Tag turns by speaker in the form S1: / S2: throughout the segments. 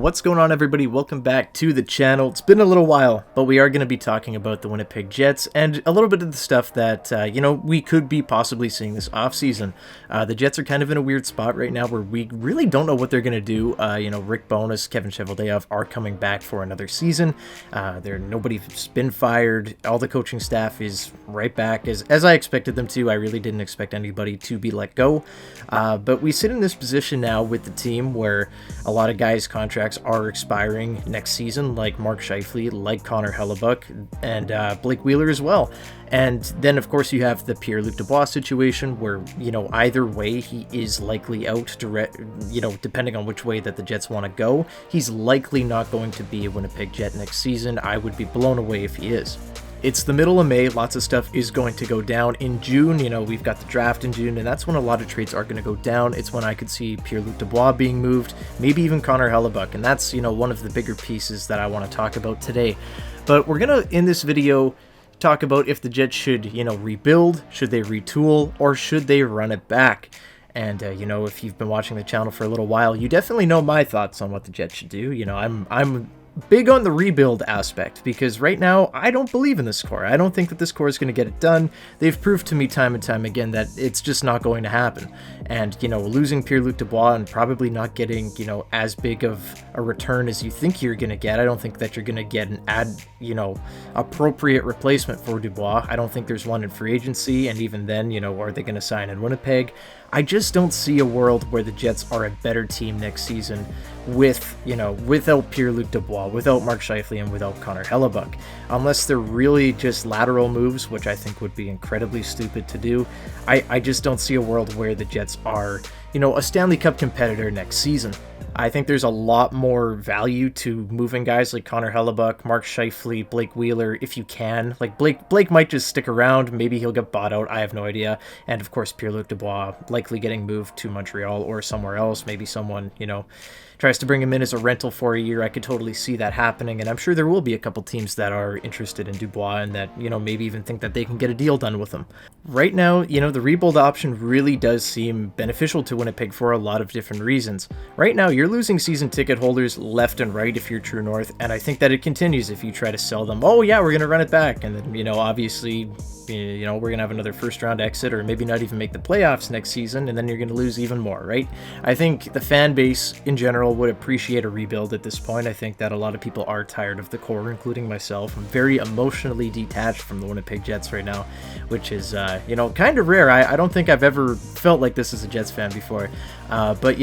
S1: What's going on, everybody? Welcome back to the channel. It's been a little while, but we are going to be talking about the Winnipeg Jets and a little bit of the stuff that, we could be possibly seeing this offseason. The Jets are kind of in a weird spot right now where we really don't know what they're going to do. Rick Bowness, Kevin Cheveldayoff are coming back for another season. Nobody's been fired. All the coaching staff is right back as I expected them to. I really didn't expect anybody to be let go. But we sit in this position now with the team where a lot of guys' contracts are expiring next season, like Mark Scheifele, like Connor Hellebuyck, and Blake Wheeler as well. And then, of course, you have the Pierre-Luc Dubois situation where, either way, he is likely out, depending on which way that the Jets want to go. He's likely not going to be a Winnipeg Jet next season. I would be blown away if he is. It's the middle of May, lots of stuff is going to go down. In June, we've got the draft in June, and that's when a lot of trades are going to go down. It's when I could see Pierre-Luc Dubois being moved, maybe even Connor Hellebuyck, and that's, one of the bigger pieces that I want to talk about today. But we're going to, in this video, talk about if the Jets should, rebuild, should they retool, or should they run it back? And, if you've been watching the channel for a little while, you definitely know my thoughts on what the Jets should do. I'm big on the rebuild aspect because right now I don't believe in this core. I don't think that this core is going to get it done. They've proved to me time and time again that it's just not going to happen. And, losing Pierre-Luc Dubois and probably not getting, as big of a return as you think you're going to get. I don't think that you're going to get an appropriate replacement for Dubois. I don't think there's one in free agency. And even then, are they going to sign in Winnipeg? I just don't see a world where the Jets are a better team next season without Pierre-Luc Dubois, without Mark Scheifele, and without Connor Hellebuyck. Unless they're really just lateral moves, which I think would be incredibly stupid to do. I just don't see a world where the Jets are, a Stanley Cup competitor next season. I think there's a lot more value to moving guys like Connor Hellebuyck, Mark Scheifele, Blake Wheeler, if you can. Like Blake might just stick around. Maybe he'll get bought out. I have no idea. And of course, Pierre-Luc Dubois likely getting moved to Montreal or somewhere else. Maybe someone, tries to bring him in as a rental for a year. I could totally see that happening, and I'm sure there will be a couple teams that are interested in Dubois and that, maybe even think that they can get a deal done with him. Right now, the rebuild option really does seem beneficial to Winnipeg for a lot of different reasons. Right now, you're losing season ticket holders left and right if you're True North, and I think that it continues if you try to sell them, oh yeah, we're going to run it back, and then, obviously, we're going to have another first round exit or maybe not even make the playoffs next season, and then you're going to lose even more, right? I think the fan base in general would appreciate a rebuild at this point. I think that a lot of people are tired of the core, including myself. I'm very emotionally detached from the Winnipeg Jets right now, which is, kind of rare. I don't think I've ever felt like this as a Jets fan before, but,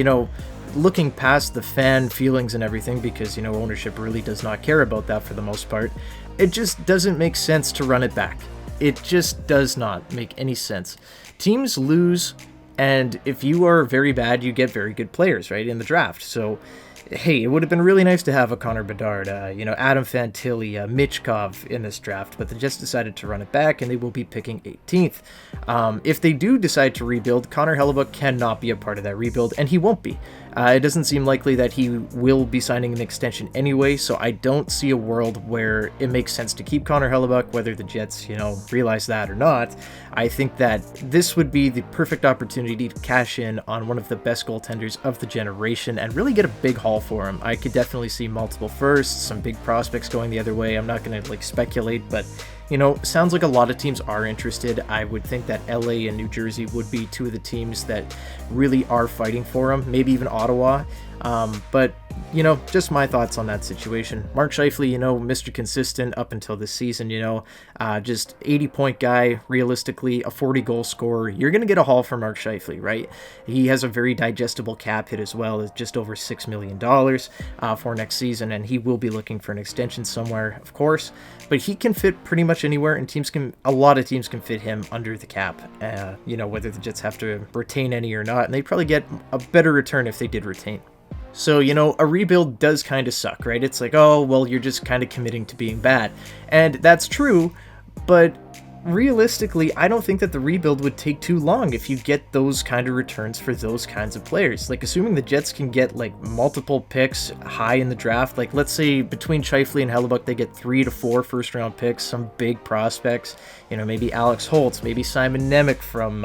S1: looking past the fan feelings and everything, because, ownership really does not care about that for the most part, it just doesn't make sense to run it back. It just does not make any sense. Teams lose, and if you are very bad, you get very good players, right, in the draft. So, hey, it would have been really nice to have a Connor Bedard, Adam Fantilli, Michkov in this draft, but they just decided to run it back, and they will be picking 18th. If they do decide to rebuild, Connor Hellebuyck cannot be a part of that rebuild, and he won't be. It doesn't seem likely that he will be signing an extension anyway, so I don't see a world where it makes sense to keep Connor Hellebuyck, whether the Jets, realize that or not. I think that this would be the perfect opportunity to cash in on one of the best goaltenders of the generation and really get a big haul for him. I could definitely see multiple firsts, some big prospects going the other way. I'm not going to speculate, but sounds like a lot of teams are interested. I would think that LA and New Jersey would be two of the teams that really are fighting for him, maybe even Ottawa. But, just my thoughts on that situation. Mark Scheifele, Mr. Consistent up until this season, just 80-point guy, realistically, a 40-goal scorer. You're going to get a haul for Mark Scheifele, right? He has a very digestible cap hit as well, at just over $6 million for next season, and he will be looking for an extension somewhere, of course. But he can fit pretty much anywhere, and a lot of teams can fit him under the cap, whether the Jets have to retain any or not, and they'd probably get a better return if they did retain. So, a rebuild does kind of suck, right? It's like, oh, well, you're just kind of committing to being bad. And that's true, but realistically, I don't think that the rebuild would take too long if you get those kind of returns for those kinds of players. Like, assuming the Jets can get like multiple picks high in the draft, like let's say between Scheifele and Hellebuck they get 3 to 4 first round picks, some big prospects, maybe Alex Holtz, maybe Simon Nemec from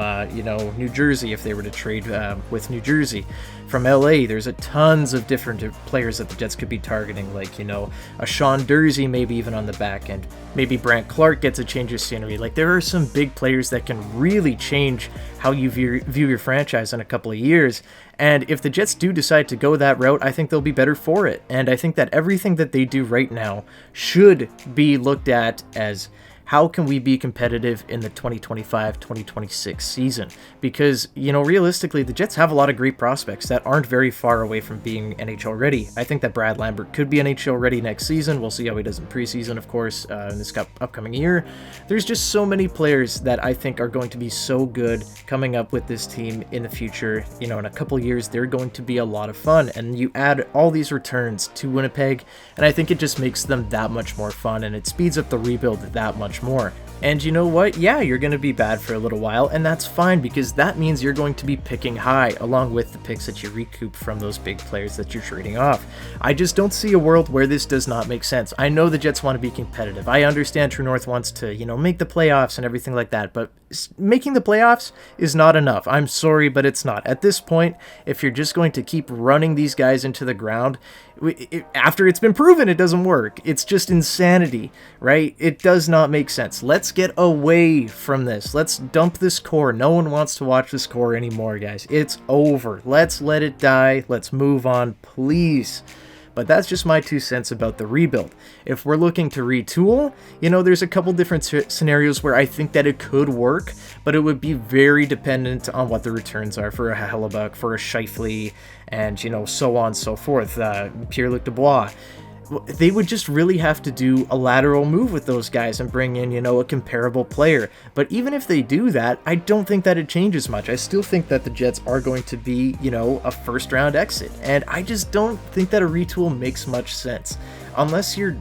S1: New Jersey if they were to trade with New Jersey. From LA, there's a tons of different players that the Jets could be targeting, like, a Sean Dursey maybe even on the back end. Maybe Brant Clark gets a change of scenery. Like, there are some big players that can really change how you view your franchise in a couple of years. And if the Jets do decide to go that route, I think they'll be better for it. And I think that everything that they do right now should be looked at as, how can we be competitive in the 2025-2026 season? Because, realistically, the Jets have a lot of great prospects that aren't very far away from being NHL ready. I think that Brad Lambert could be NHL ready next season. We'll see how he does in preseason, of course, in this upcoming year. There's just so many players that I think are going to be so good coming up with this team in the future. In a couple years, they're going to be a lot of fun. And you add all these returns to Winnipeg, and I think it just makes them that much more fun, and it speeds up the rebuild that much more. And you know what? Yeah, you're going to be bad for a little while, and that's fine, because that means you're going to be picking high along with the picks that you recoup from those big players that you're trading off. I just don't see a world where this does not make sense. I know the Jets want to be competitive. I understand True North wants to, make the playoffs and everything like that, but making the playoffs is not enough. I'm sorry, but it's not. At this point, if you're just going to keep running these guys into the ground, after it's been proven it doesn't work, it's just insanity, right? It does not make sense. Let's get away from this. Let's dump this core. No one wants to watch this core anymore, guys. It's over. Let's let it die. Let's move on, please. But that's just my 2 cents about the rebuild. If we're looking to retool, there's a couple different scenarios where I think that it could work, but it would be very dependent on what the returns are for a Hellebuck, for a Scheifele, and, so on and so forth. Pierre-Luc Dubois. They would just really have to do a lateral move with those guys and bring in, a comparable player. But even if they do that, I don't think that it changes much. I still think that the Jets are going to be, a first-round exit. And I just don't think that a retool makes much sense. Unless you're,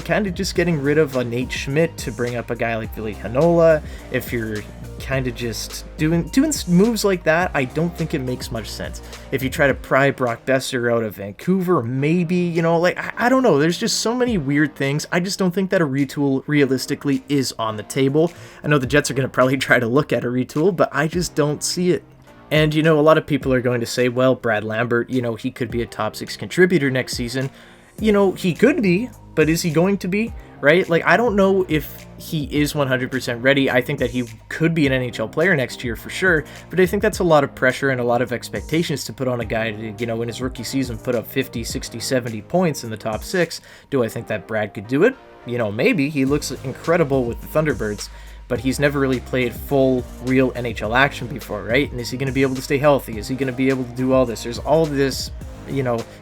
S1: kind of just getting rid of a Nate Schmidt to bring up a guy like Ville Heinola. If you're kind of just doing moves like that, I don't think it makes much sense. If you try to pry Brock Besser out of Vancouver, maybe, I don't know. There's just so many weird things. I just don't think that a retool realistically is on the table. I know the Jets are going to probably try to look at a retool, but I just don't see it. And, a lot of people are going to say, well, Brad Lambert, he could be a top 6 contributor next season. He could be, but is he going to be, right? Like, I don't know if he is 100% ready. I think that he could be an NHL player next year for sure, but I think that's a lot of pressure and a lot of expectations to put on a guy to, in his rookie season, put up 50, 60, 70 points in the top 6. Do I think that Brad could do it? Maybe. He looks incredible with the Thunderbirds, but he's never really played full, real NHL action before, right? And is he going to be able to stay healthy? Is he going to be able to do all this? There's all this,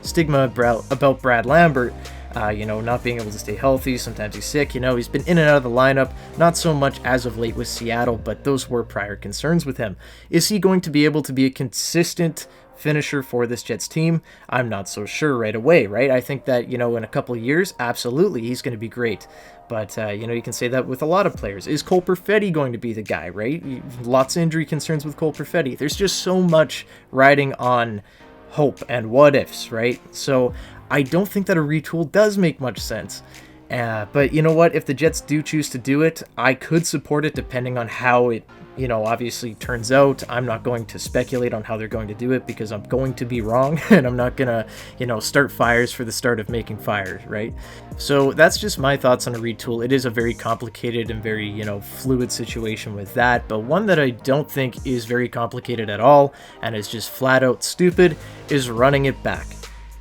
S1: stigma about Brad Lambert, not being able to stay healthy. Sometimes he's sick. He's been in and out of the lineup, not so much as of late with Seattle, but those were prior concerns with him. Is he going to be able to be a consistent finisher for this Jets team? I'm not so sure right away, right? I think that, in a couple of years, absolutely, he's going to be great. But, you can say that with a lot of players. Is Cole Perfetti going to be the guy, right? Lots of injury concerns with Cole Perfetti. There's just so much riding on hope and what ifs, right? So I don't think that a retool does make much sense. But you know what? If the Jets do choose to do it, I could support it depending on how it, obviously turns out. I'm not going to speculate on how they're going to do it because I'm going to be wrong and I'm not going to, start fires for the start of making fires, right? So that's just my thoughts on a retool. It is a very complicated and very, fluid situation with that, but one that I don't think is very complicated at all and is just flat out stupid is running it back.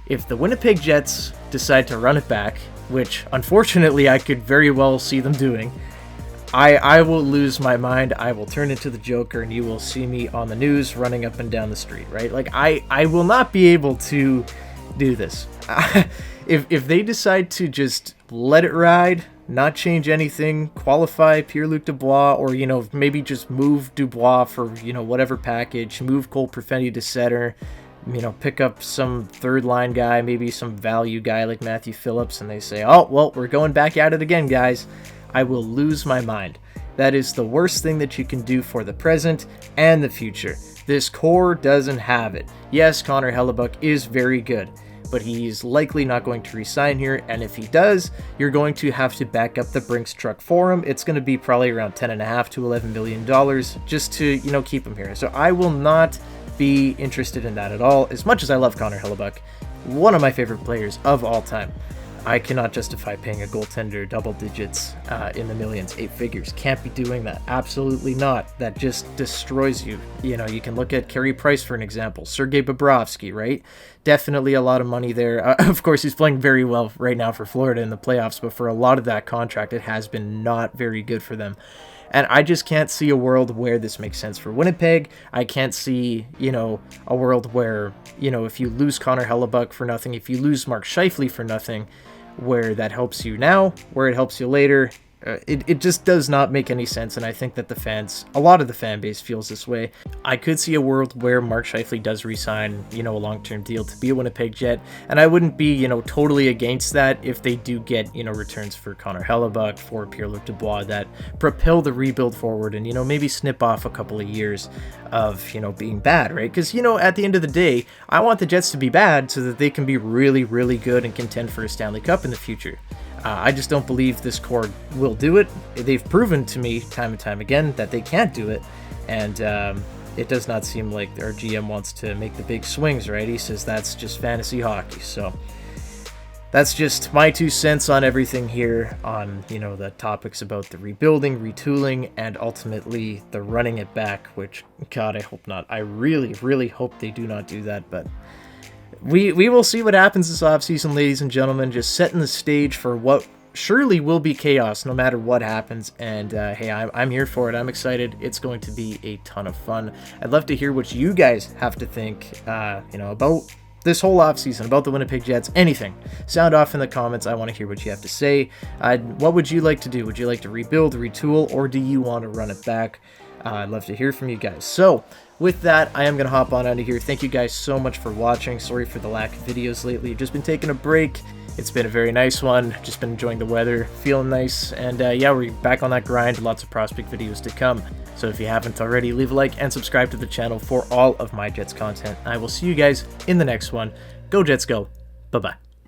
S1: If the Winnipeg Jets decide to run it back, which unfortunately I could very well see them doing, I will lose my mind. I will turn into the Joker and you will see me on the news running up and down the street, right? Like, I will not be able to do this. If they decide to just let it ride, not change anything, qualify Pierre-Luc Dubois, or, maybe just move Dubois for, whatever package, move Cole Perfetti to center, pick up some third line guy, maybe some value guy like Matthew Phillips, and they say, oh, well, we're going back at it again, guys, I will lose my mind. That is the worst thing that you can do for the present and the future. This core doesn't have it. Yes, Connor Hellebuck is very good, but he's likely not going to resign here, and if he does, you're going to have to back up the Brinks truck for him. It's going to be probably around $10.5 to $11 million just to, keep him here. So I will not be interested in that at all, as much as I love Connor Hellebuck, one of my favorite players of all time. I cannot justify paying a goaltender double digits in the millions, 8 figures. Can't be doing that. Absolutely not. That just destroys you. You can look at Carey Price for an example. Sergei Bobrovsky, right? Definitely a lot of money there. Of course, he's playing very well right now for Florida in the playoffs, but for a lot of that contract, it has been not very good for them. And I just can't see a world where this makes sense for Winnipeg. I can't see, a world where, if you lose Connor Hellebuck for nothing, if you lose Mark Scheifele for nothing, where that helps you now, where it helps you later. It just does not make any sense, and I think that a lot of the fan base feels this way. I could see a world where Mark Scheifele does resign, a long-term deal to be a Winnipeg Jet, and I wouldn't be, totally against that if they do get, returns for Connor Hellebuck, for Pierre-Luc Dubois that propel the rebuild forward and, maybe snip off a couple of years of, being bad, right? Because, at the end of the day, I want the Jets to be bad so that they can be really, really good and contend for a Stanley Cup in the future. I just don't believe this core will do it. They've proven to me time and time again that they can't do it, and it does not seem like our GM wants to make the big swings, right? He says that's just fantasy hockey. So that's just my 2 cents on everything here on, the topics about the rebuilding, retooling, and ultimately the running it back, which, God, I hope not. I really, really hope they do not do that, but we will see what happens this offseason, ladies and gentlemen. Just setting the stage for what surely will be chaos no matter what happens. And hey, I'm here for it. I'm excited. It's going to be a ton of fun. I'd love to hear what you guys have to think, about this whole offseason, about the Winnipeg Jets, anything. Sound off in the comments. I want to hear what you have to say. What would you like to do? Would you like to rebuild, retool, or do you want to run it back? I'd love to hear from you guys. So with that, I am going to hop on out of here. Thank you guys so much for watching. Sorry for the lack of videos lately. Just been taking a break. It's been a very nice one. Just been enjoying the weather, feeling nice. And yeah, we're back on that grind. Lots of prospect videos to come. So if you haven't already, leave a like and subscribe to the channel for all of my Jets content. I will see you guys in the next one. Go Jets, go. Bye-bye.